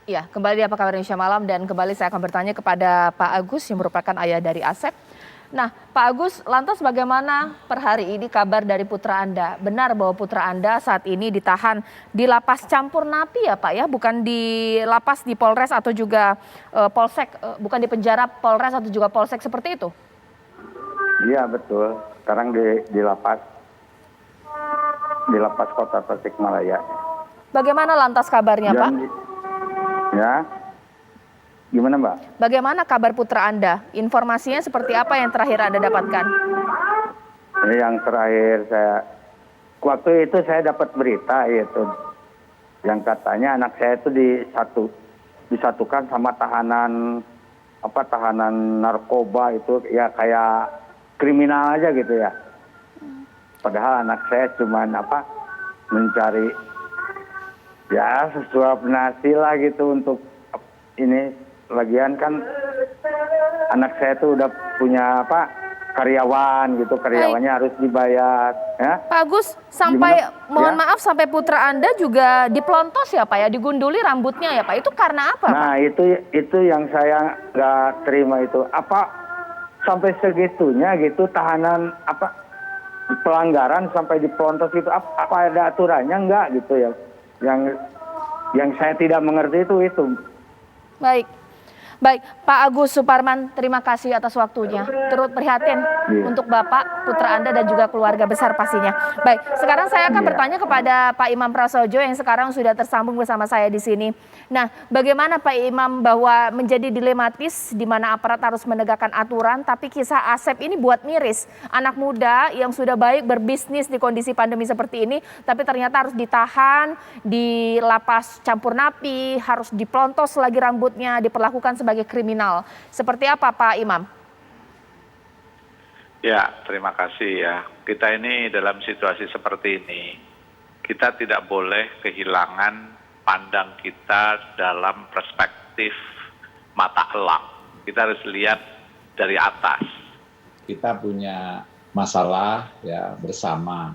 Ya, kembali di Apa Kabar Indonesia Malam dan kembali saya akan bertanya kepada Pak Agus yang merupakan ayah dari Asep. Nah, Pak Agus, lantas bagaimana per hari ini kabar dari putra Anda? Benar bahwa putra Anda saat ini ditahan di lapas campur napi ya Pak ya, bukan di lapas di Polres atau juga Polsek, bukan di penjara Polres atau juga Polsek seperti itu? Iya betul, sekarang di lapas Kota Tasikmalaya. Bagaimana lantas kabarnya Pak? Ya, gimana Mbak? Bagaimana kabar putra Anda? Informasinya seperti apa yang terakhir Anda dapatkan? Yang terakhir waktu itu saya dapat berita yaitu yang katanya anak saya itu disatukan sama tahanan narkoba itu ya kayak kriminal aja gitu ya. Padahal anak saya cuma mencari ya sesuap nasi lah gitu untuk ini. Lagian kan anak saya tuh udah punya karyawan gitu, karyawannya harus dibayar ya. Pak Agus, maaf sampai putra Anda juga dipelontos ya Pak ya, digunduli rambutnya ya Pak, itu karena apa Pak? Nah itu yang saya nggak terima itu, sampai segitunya gitu tahanan pelanggaran sampai dipelontos itu, apa ada aturannya enggak gitu ya, yang saya tidak mengerti itu. Baik, Pak Agus Suparman, terima kasih atas waktunya. Turut prihatin untuk Bapak, putra Anda dan juga keluarga besar pastinya. Baik, sekarang saya akan bertanya kepada Pak Imam Prasojo yang sekarang sudah tersambung bersama saya di sini. Nah, bagaimana Pak Imam bahwa menjadi dilematis di mana aparat harus menegakkan aturan, tapi kisah Asep ini buat miris. Anak muda yang sudah baik berbisnis di kondisi pandemi seperti ini, tapi ternyata harus ditahan di lapas campur napi, harus dipelontos lagi rambutnya, diperlakukan sebagai kriminal. Seperti apa Pak Imam? Ya, terima kasih ya. Kita ini dalam situasi seperti ini, kita tidak boleh kehilangan pandang kita dalam perspektif mata elang. Kita harus lihat dari atas. Kita punya masalah ya bersama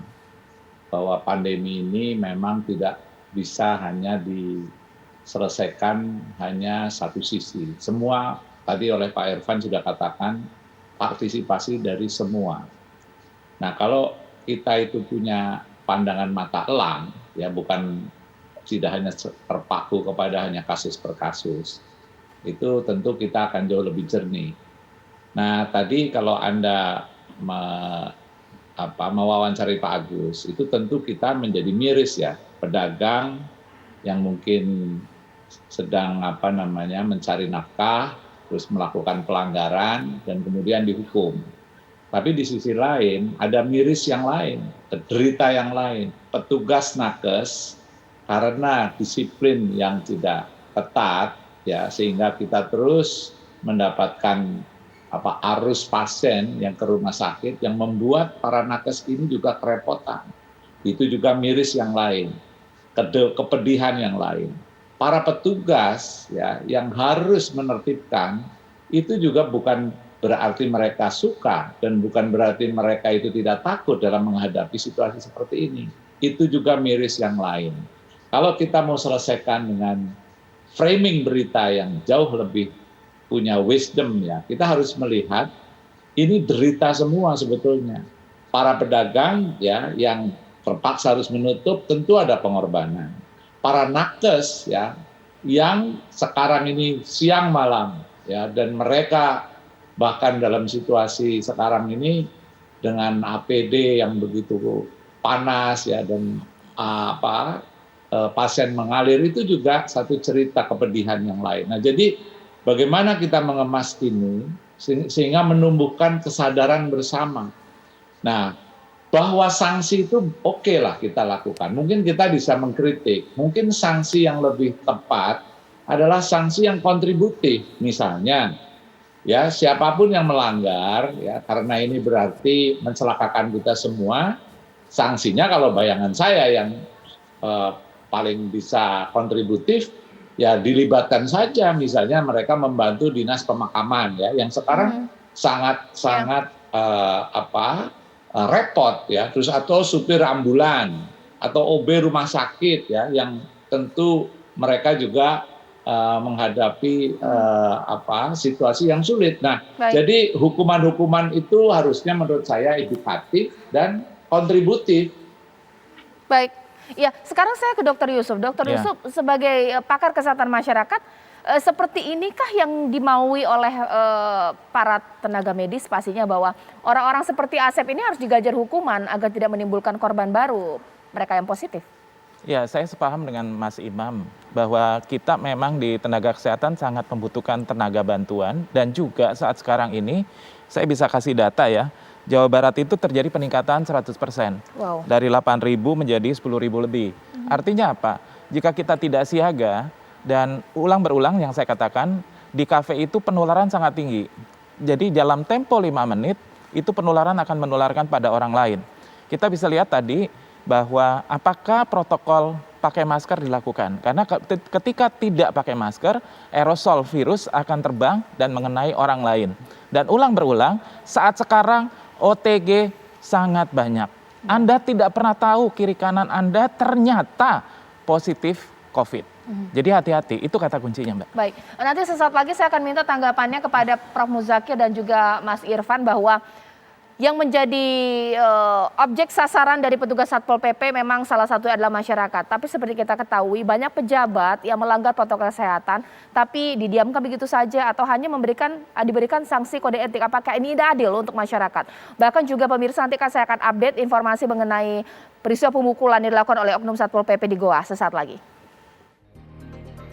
bahwa pandemi ini memang tidak bisa hanya diselesaikan hanya satu sisi. Semua tadi oleh Pak Irfan sudah katakan partisipasi dari semua. Nah, kalau kita itu punya pandangan mata elang, ya bukan tidak hanya terpaku kepada hanya kasus per kasus, itu tentu kita akan jauh lebih jernih. Nah, tadi kalau Anda mewawancari Pak Agus, itu tentu kita menjadi miris ya, pedagang yang mungkin sedang mencari nafkah, terus melakukan pelanggaran dan kemudian dihukum. Tapi di sisi lain ada miris yang lain, derita yang lain, petugas nakes karena disiplin yang tidak ketat ya sehingga kita terus mendapatkan arus pasien yang ke rumah sakit yang membuat para nakes ini juga kerepotan. Itu juga miris yang lain, kepedihan yang lain. Para petugas ya yang harus menertibkan itu juga bukan berarti mereka suka dan bukan berarti mereka itu tidak takut dalam menghadapi situasi seperti ini. Itu juga miris yang lain. Kalau kita mau selesaikan dengan framing berita yang jauh lebih punya wisdom ya, kita harus melihat ini derita semua sebetulnya. Para pedagang ya yang terpaksa harus menutup tentu ada pengorbanan. Para nakes ya yang sekarang ini siang malam ya dan mereka bahkan dalam situasi sekarang ini dengan APD yang begitu panas ya dan pasien mengalir itu juga satu cerita kepedihan yang lain. Nah, jadi bagaimana kita mengemas ini sehingga menumbuhkan kesadaran bersama. Nah, bahwa sanksi itu oke lah kita lakukan. Mungkin kita bisa mengkritik. Mungkin sanksi yang lebih tepat adalah sanksi yang kontributif. Misalnya, ya siapapun yang melanggar, ya karena ini berarti mencelakakan kita semua, sanksinya kalau bayangan saya yang paling bisa kontributif, ya dilibatkan saja. Misalnya mereka membantu dinas pemakaman, ya yang sekarang sangat repot ya, terus atau supir ambulan atau OB rumah sakit ya yang tentu mereka juga menghadapi situasi yang sulit. Nah, Baik. jadi hukuman-hukuman itu harusnya menurut saya edukatif dan kontributif. Baik, ya sekarang saya ke Dokter Yusuf. Dokter Ya. Yusuf sebagai pakar kesehatan masyarakat, seperti inikah yang dimaui oleh para tenaga medis pastinya bahwa orang-orang seperti Asep ini harus digajar hukuman agar tidak menimbulkan korban baru mereka yang positif? Ya, saya sepaham dengan Mas Imam bahwa kita memang di tenaga kesehatan sangat membutuhkan tenaga bantuan dan juga saat sekarang ini saya bisa kasih data ya, Jawa Barat itu terjadi peningkatan 100%. Wow. Dari 8.000 menjadi 10.000 lebih. Artinya apa? Jika kita tidak siaga dan ulang berulang yang saya katakan, di kafe itu penularan sangat tinggi. Jadi dalam tempo 5 menit itu penularan akan menularkan pada orang lain. Kita bisa lihat tadi bahwa apakah protokol pakai masker dilakukan. Karena ketika tidak pakai masker, aerosol virus akan terbang dan mengenai orang lain. Dan ulang berulang, saat sekarang OTG sangat banyak. Anda tidak pernah tahu kiri kanan Anda ternyata positif COVID. Jadi hati-hati, itu kata kuncinya, Mbak. Baik, nanti sesaat lagi saya akan minta tanggapannya kepada Prof. Muzakir dan juga Mas Irfan bahwa yang menjadi objek sasaran dari petugas Satpol PP memang salah satu adalah masyarakat. Tapi seperti kita ketahui banyak pejabat yang melanggar protokol kesehatan tapi didiamkan begitu saja atau hanya diberikan sanksi kode etik. Apakah ini tidak adil untuk masyarakat? Bahkan juga pemirsa nanti saya akan update informasi mengenai peristiwa pemukulan yang dilakukan oleh oknum Satpol PP di Goa sesaat lagi.